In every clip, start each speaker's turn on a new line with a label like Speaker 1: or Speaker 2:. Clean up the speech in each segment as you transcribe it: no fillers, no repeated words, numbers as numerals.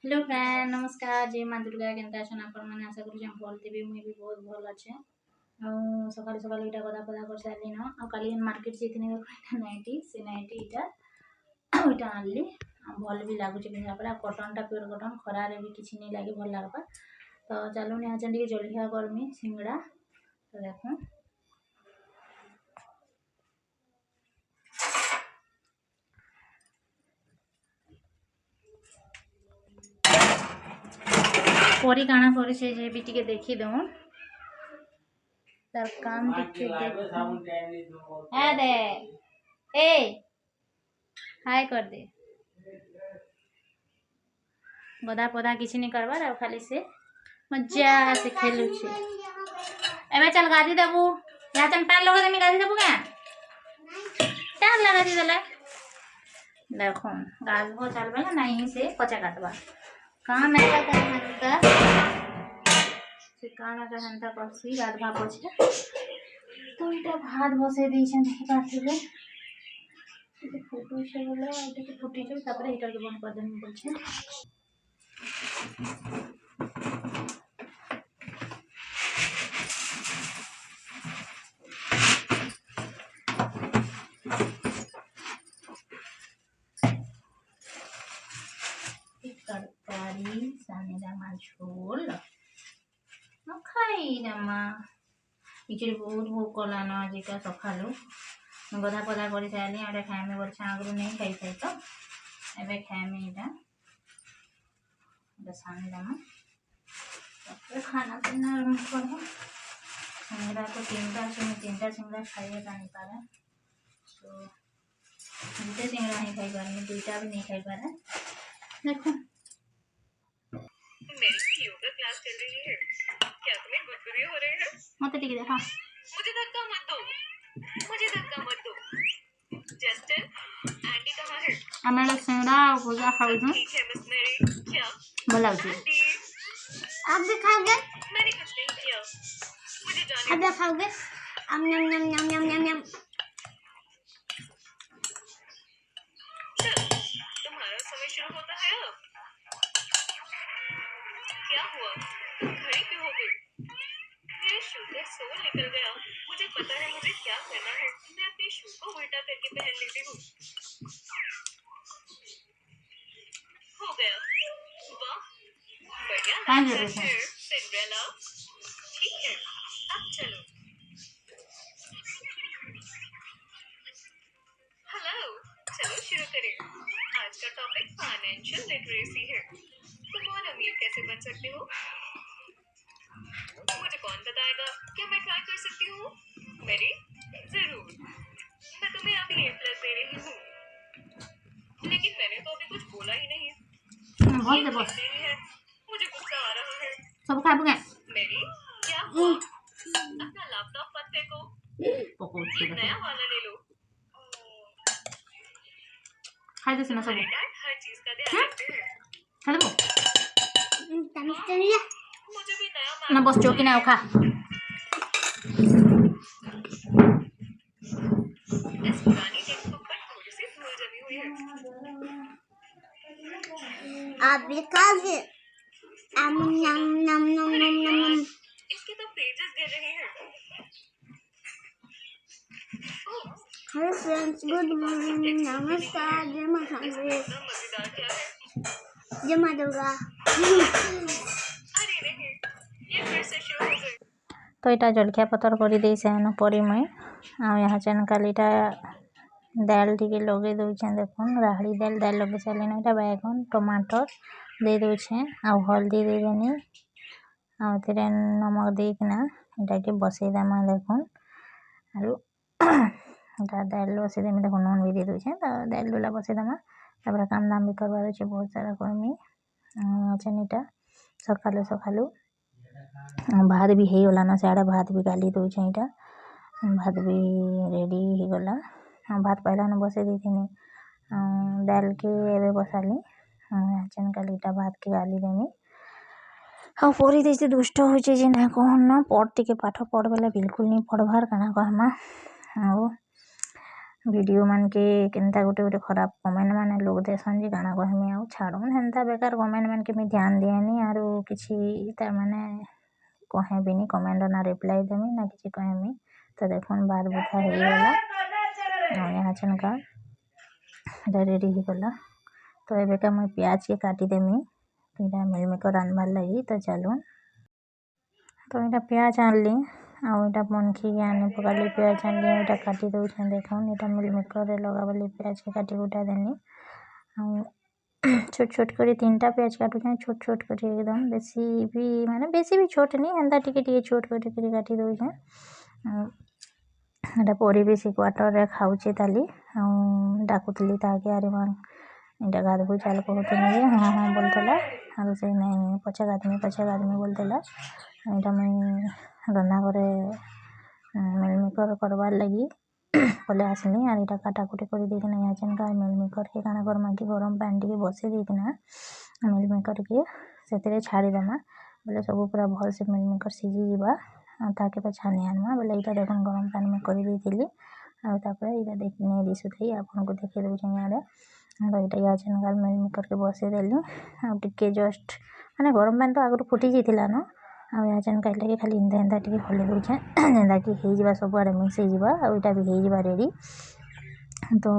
Speaker 1: Hello friend नमस्कार जय माँ दुर्गा केनता अछन आपण माने आशा करूँ भल थे मुझे भी बहुत भल अच्छे सकाल सकाल इटा गदा पदा कर सारे न आ काली मार्केट जाइए नाइटी से नाइटी इटा इटा आनली भल भी लगुच पिंधा पर कटन टा प्योर कटन खरारे भी किसी नहीं लगे भल लगवा तो चलो यहाँ टे जलखिया करमी सिंगड़ा तो देखो परी काना करे से जे भी टिके देखी दो तार काम टिके देख है दे ए हाय कर दे गदा पदा किसी नहीं करवार आ खाली से मजा से खेलु छे एबे चल गादी देबू या चल पैर लगा देमी गादी देबू क्या क्या लगा दी देले देखो गाजबो चलबे ना नहीं से पचा काटबा काम ऐसा करना का से काना का हंता पसी गाधवा पछे तो इटा भात बसे दी छन काटले फोटो से बोला इटा के फुटी जो तापर हीटर के बंद कर देनी बोल तरकारी सानेदा मा झोल न खाई नमा इचरे बहुत भोक कला न आजिका सखालु गधा पदा कर सारे आटे खाएमे बोल आगु नहीं खाई थाई तो एबे खाएमे इटा सानेदा खाना पीना कर सिंगड़ा तो तीनटा सिंगड़ा खाइए जानी पारे तो दुटे सिंगड़ा नहीं खाई पारे दुईटा भी नहीं खाई पारे देखो मेरी योगा क्लास चल रही है क्या तुम्हें गुदगुदी हो रहे हैं मत टिक देखा मुझे धक्का मत दो जस्टिन एंडी कहाँ है हमारा सिंगड़ा भुजा खाऊ दूं ठीक है मिस मेरी क्या बोला जी आप भी खाओगे मैंने कुछ नहीं किया मुझे जाने अब खाओगे अम यम यम यम यम यम यम तुम्हारा समय शुरू होता है अब क्या हुआ घड़ी क्यों हो गई मेरे शू का सोल निकल गया मुझे पता है मुझे क्या करना है मैं अपने शू को उल्टा करके पहन लेती हूँ हो गया वाह बढ़िया सिंड्रेला ठीक है अब चलो हेलो चलो शुरू करें आज का टॉपिक फाइनेंशियल लिटरेसी है तुम और अमीर कैसे बन सकते हो मुझे कौन बताएगा क्या मैं ट्राई कर सकती हूँ मेरी जरूर मैं तुम्हें अभी A+ दे रही हूँ लेकिन मैंने तो अभी कुछ बोला ही नहीं है मुझे गुस्सा आ रहा है सब खा बुआ मेरी क्या हुआ अपना लैपटॉप मत फेंको ये नया वाला ले लो खाई दे सुना सब हर चीज का ध्यान रखते हैं हेलो मुझे भी नया ना बस चौकी ना खा इस पुरानी टेक्स्टबुक पर थोड़ी सी धूल जमी हुई है आप भी खाओगे नम नम नम नम नम इसके तो पेजेस गिर रहे हैं हेलो फ्रेंड्स गुड मॉर्निंग नमस्कार जय मां मजेदार क्या है जय मां दुर्गा अरे नहीं ये फिर से शुरू हो गई तो इटा जलखिया पतर कर दे सेन परी मुई आ यहाँ चैन कालीटा दाल टी लगे दूचे देखुन राहड़ी दाल दाल लगे सारे इटा बैगन टमाटर दे दूचे आ हल्दी दे देनी आउ नमक देकिना इटा के बसईदेमा देखुन आरु दाल बसईदेमी देखो नून भी दे दूचे तो दाल डोला बसईदेमा तापर काम दाम भी करवार अच्छे बहुत सारा करमी चेनीटा सकालू सकालू भात भी हो गला ना सियाड़े भात भी गाली दूचे इटा भात भी रेडी हो गला भात पहला न बसे दी थी दाल के एवं बसाली चेन कालीटा भात के गाली देमी हाँ परी देते दुष्ट हो ना कहन पढ़ टे पाठ पढ़ बेले बिल्कुल नहीं पढ़वार कहना कहमा वीडियो मान के केनता गोटे गोटे खराब कमेंट माने लोग देसन जे गाना कहमी आउ छाड़न हेन्ता बेकार कमेंट मान के मैं ध्यान दिएनी आरो किछि तार माने कहे बिनी कमेंट ना रिप्लाई देमी ना किछि कहमी। तो देखुन बार बुथा हो गला यहाँ चनका रेडी हो गला। तो एबेका मैं प्याज के काटी देमी इटा मिल मेकर रांधबार लगी। तो चलो तो यहाँ प्याज आणली आटा मनखी के आने पकाली प्याज आणली यहाँ काटी दौन देखुन यहाँ मिल मेकर लगा बोली प्याज के काटी गुटा देनी छोट छोट कर 3टा प्याज काटुचे छोट छोट कर एकदम बेसी भी माने बेसी भी छोट नहीं एंता टिके छोट कर काटी दौचे। एटा परी भी से क्वार्टर रे खाऊचे ताली डाकुतली ताके अरे मान इटा गाधबू चाल कहते नहीं हाँ हाँ बोलतेला और से नहीं पछा आदमी बोलतेला इटा मैं रंधा करे मिलमेकर करवार लगी पले आसनी और इटा काटाकुटी कर देना यहाँ चनका मिलमेकर के काना करमा कि गरम पानी टी बसई देना मिलमेकर के से छाड़ीदेमा बोले सब पूरा भल से मिलमेकर सीझी जावा ताके छानी आनमा बोले यहाँ देख गरम पानी में करदी यहाँ देख नहीं दिशु थी आपन को देखे दूसरे यहाँ यहाँ चनका मिलमेकर के बसई देली टे जस्ट माने गरम पानी तो आगु फुटी जाता न यहाँ चनका लगे खाली एंता एंता टे हल्दी दूचे जेनता कि हो सब आड़े मिक्स होटा भी हो रेडी। तो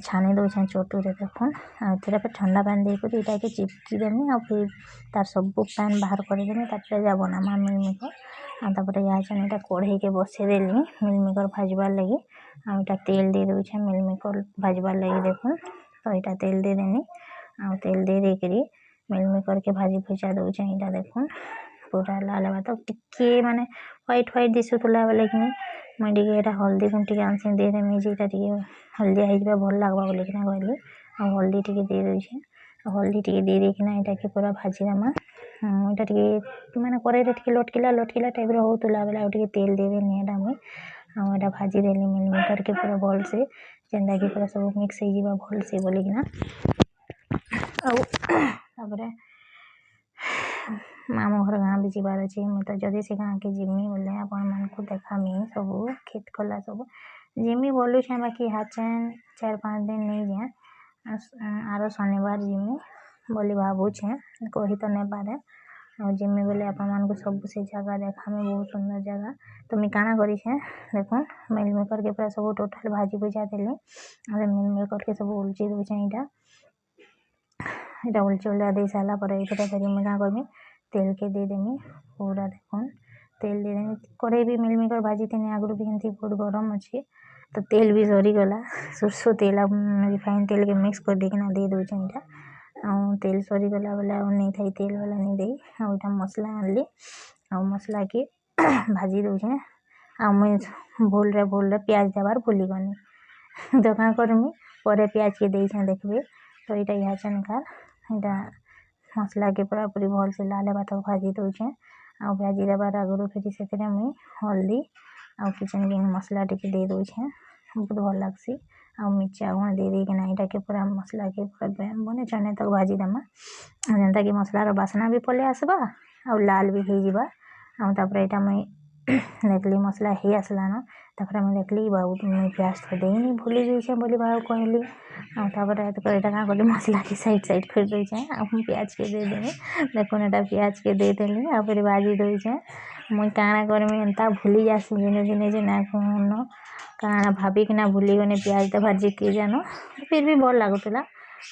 Speaker 1: छानी दौचे चटुरे देखुन आर ठंडा पानी देकर यहाँ के चिपकी देमी और फिर तार सब पान बाहर करदेमी जा बनामा मिलमेकर यहाँ चन यहाँ कढ़ई के बसई देली मिलमेकर भाजबार लगी आटा तेल दे दूचे मिलमेकर भाजबार लगी देखुन। तो यहाँ तेल दे देनी तेल दे देकर मिलमेकर के भाजी भुजा दौचे यहाँ देखुन पूरा लाल भात टिके माने व्हाइट व्हाइट दिशुला बोले कि मुझे टे हल्दी गुण टे आंसी दे देमी जे टे हल्दिया हो भल लगवा बोल कहली और हल्दी टे दे दूचे हल्दी टे दे देना यहाँ के पूरा भाजीदेमा यहाँ टे माने कड़ाई टे लटकिला टाइप होता बेले आगे तेल दे देनी यहाँ मुझे यहाँ भाजी देली मिलमेकर के पूरा भल से जेनता कि पूरा सब मिक्स हो भल से बोलिकिना मामू घर गाँ भी जीवार अच्छे मुझे तो जदि से गाँ के जिमी बोले आपण मान को देखामी सब खेत खला सब जिमी बोलुछे बाकी हाचेन 4-5 दिन नहीं जाए आरो शनिवार जिमी बोली भावुछे कही तो नहीं पारे और जिमी बोले आपण मान को सब से जगह देखामी बहुत सुंदर जगह। तो मैं काना करी देखो मिलमेकर के पूरा सब टोटाल भाजी भुजा देली और मिलमेकर के सब उलची दूचे यहाँ उलची उल्ला दे सारा पर फिर मैं क्या करमी तेल के दे देमी पूरा देखुन तेल दे देमी कड़े भी मिलमेकर भाजी थी आगु भी एमती बहुत गरम अच्छे तो तेल भी सरीगला सरसों तेल रिफाइन तेल के मिक्स कर देना दे दूचे यहाँ तेल सरीगला बोले नहीं थी तेल वाला नहीं दे यहाँ मसला आणली मसला के भाजी दौचे मुझे भूल प्याज देवार भूली गनी तो क्या करमी पर प्याज के देखे देखबे। तो यहाँ चनका यहाँ मसला के पूरा पूरी भल से लाल भात भाजी दौचे आ भाजी देवार आगु फिर से मुई हल्दी आ किचन किंग मसला टी दे दूचे बहुत भल लगसी आ मिर्चा गुण दे देना यहाँ के पूरा मसला के पूरा बने चने तक भाजी देमा जेनता कि मसलार बासना भी पले आसबा और लाल भी हो जावा यहाँ मुई देखली मसला ही आसला न मैं देखली बाबू मुझे प्याज तो देनी भूली जाइए बोली बाबू कहली यहाँ क्या कली मसला के साइड कर दौचे प्याज के दे देनी देखो यहाँ प्याज के दे देली और फिर भाजी दौचे मुई काଣା करमी एंता भूली जासी दिने दिने जे ना कौन काଣା भाविकिना भूली गनी प्याज तो भाजी के जानो फिर भी भल लगुला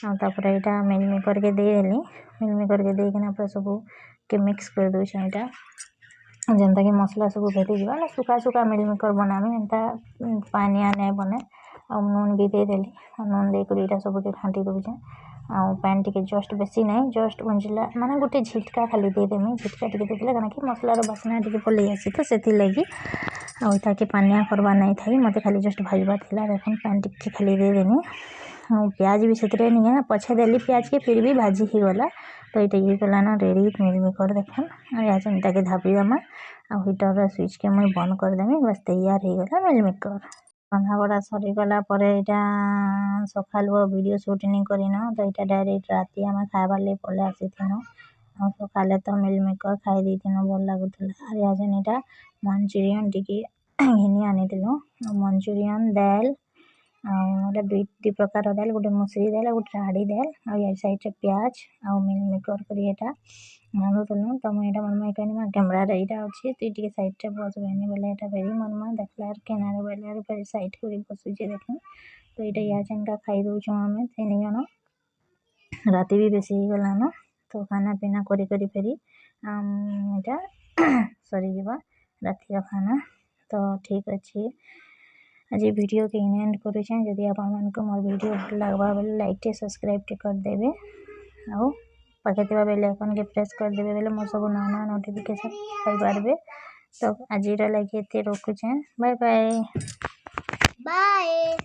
Speaker 1: यहाँ मिलमेकर के दे देली मिलमेकर के देना पूरा सब के मिक्स कर दौचे यहाँ जेनता कि मसला सब भेटी जावा ना सुखा सुखा मिलमेकर बनामी एंता पानिया नहीं बने और नून भी दे देली नून देकर यहाँ सबके घाटी दौचे आउ पानी टी जस्ट बेसी नहीं जस्ट उंजिला माने गोटे झिटका खाली दे देमी झिटका टी देदेले कहीं कि मसलार बासना टी पलि आसी तो से लगी आउ पानिया करवा नहीं थी मत खाली जस्ट भाजबार था देखो पानी टी खाली दे देनी प्याज भी से नहीं है पछे देली प्याज के फिर भी भाजी ही गला। तो ये गला ना रेडी मिलमेकर देखुन यहाँ चिंता के धापी देमा आ हिटर स्विच के मुझे बंद करदेमी बस तैयार हो गला मिलमेकर रंधा बड़ा सरीगला सकालु वीडियो शूट नहीं करन तो यहाँ डायरेक्ट राति आम खाबार लगे पलि आसी सकाले तो मिलमेकर खाई दी भल लगुला और यहाँ यहाँ मंचूरियन टी घिनी आनी मंचूरियन दाल आउटा दुई प्रकार दाल गोटे मुसरी दाल गोटे राहड़ी दाल आ साइड प्याज आ मिल मेकर करी एटा रांधुलु तो मुझे मन कहनी कैमेरा यहाँ अच्छे तु टे सैड्रे बस कहनी बोले यहाँ फेरी मन देखला केनारे बोले फेर सैड कर बसुचे देख तो यहाँ या चनका खाई दौचु आम 3 जन राति भी बेसी ही गलान तो खाना पीना करी करी फेरी यहाँ सरीज रातिर खाना तो ठीक अच्छे आज वीडियो के एंड करुचे जदि आप मोर वीडियो भल लगवा बेले लाइक टे सब्सक्राइब टे करदेवे आउ पाखे थे बेल आइकन के प्रेस करदेवे बेले मोर सब नवा नवा नोटिफिकेशन पाई पारबे तो आज लगे ये रखुचे बाय बाय बाय।